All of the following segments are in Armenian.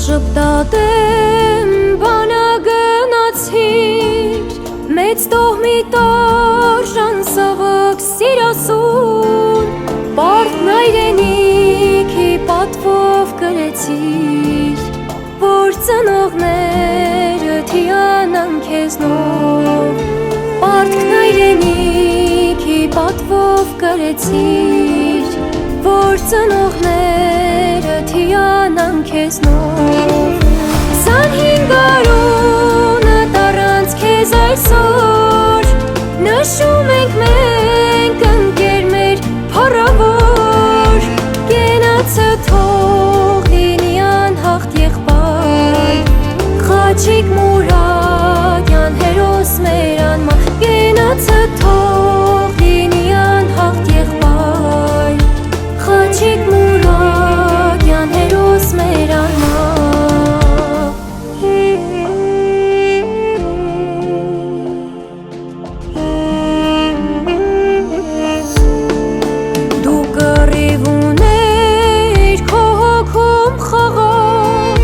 Շպտատեմ բանագնացիր մեծ տոհմի տորժան սավակ սիրասուն Պարդն այրենիքի պատվով կրեցիր որ ծնողները թիանան քեզնով Պարդն այրենիքի պատվով կրեցիր որ ծնողները թիանան քեզնով 25 արունը տարանց քեզ այսօր նշում ենք մենք ընկեր մեր փառավոր կենացը թող լինի անհաղթ եղբայր Խաչիկ Մուրադյան հերոս մեր անմահ կենացը թող լինի անհաղթ եղբայր Խաչիկ Մուրադյան հերոս մեր անմահ Դու կռիվ ուներ քո հոգում խաղաղ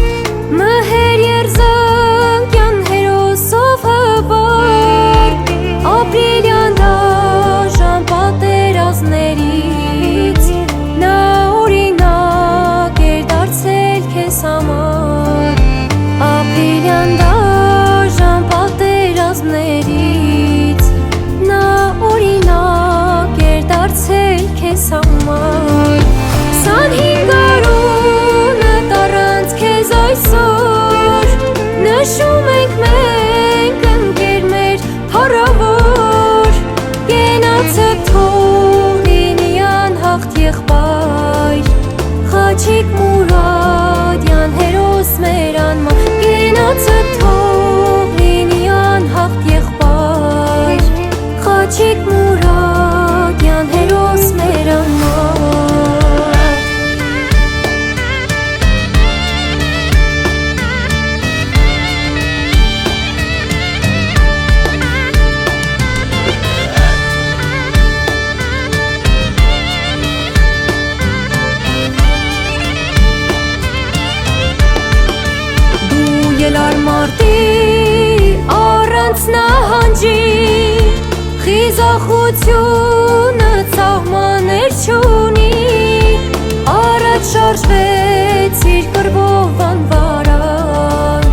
մհեր երզանքյան հերոսով հբար ապրիլյան դաժան պատերազմներից նա օրինակ էր դարձել քեզ համար ապրիլյան դաժան պատերազմներից նա օրինակ էր դարձել քեզ համար 25 արունը տարանց քեզ այսօր նշում ենք մենք ընկեր մեր փառավոր կենացը թող լինի անհաղթ եղբայր Խաչիկ Մուրադյան հերոս մեր անմահ կենացը թող լինի անհաղթ եղբայր Խաչիկ Մուրադյան հերոս մեր անմահ Ելար մարտի առանց նահանջի խիզախությունը ծաղմաներ չունի առաջ շարժվեցիր կռվով անվարան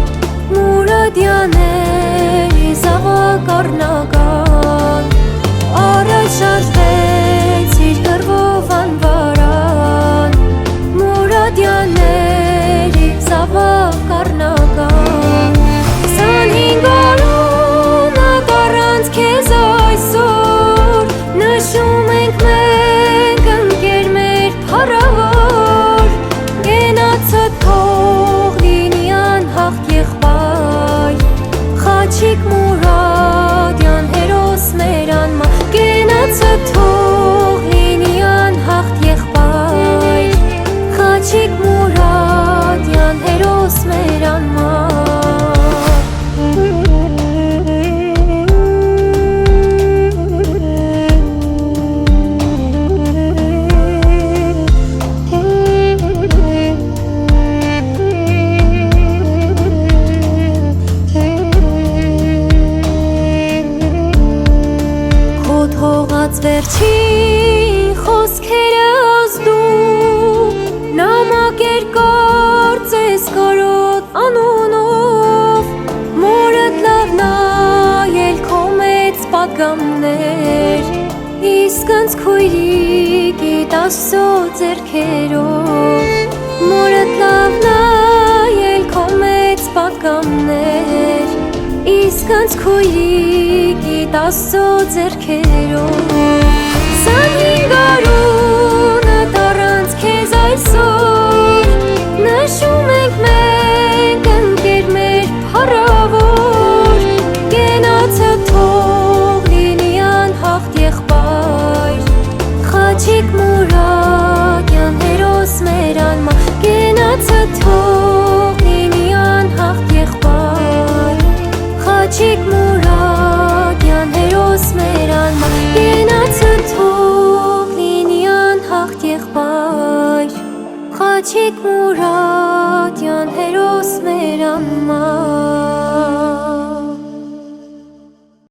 Մուրադյանների զավակ առնական առաջ շարժվեցիր կռվով անվարան Մուրադյանների զավակ առնական 25 արունը տարանց քեզ այսօր նշում ենք մենք ընկեր մեր փառավոր կենացը թող լինի անհաղթ եղբայր Խաչիկ Մուրադյան հերոս մեր անմահ կենացը թող լինի անհաղթ եղբայր Խաչիկ Մուրադյան հերոս մեր անմահ Քո թողած վերջին խոսքերս դու նամակ էր կարծես կարոտ անունով մորդ լավ նայել քո մեծ պատգամներ իսկ անց քույրիկիդ Աստծո ձեռքերով մորդ լավ նայել քո մեծ պատգամներ իսկ անց քույրիկիդ Աստծո ձեռքերով 25 արունը տարանց քեզ այսօր նշում ենք մենք ընկեր մեր փառավոր կենացը թող լինի անհաղթ եղբայր Խաչիկ Մուրադյան հերոս մեր անմահ կենացը թող լինի անհաղթ եղբայր Խաչիկ Մուրադյան հերոս մեր անմահ կենացը թող լինի անհաղթ եղբայր Խաչիկ Մուրադյան